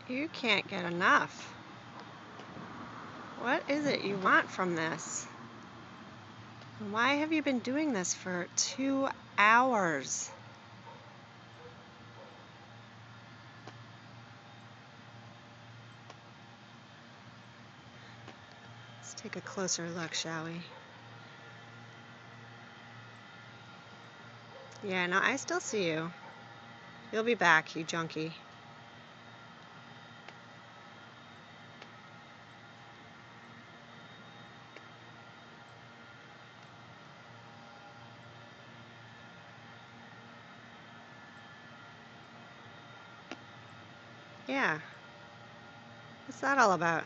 You can't get enough. What is it you want from this? Why have you been doing this for 2 hours? Let's take a closer look, shall we? Yeah, no, I still see you. You'll be back, you junkie. Yeah. What's that all about?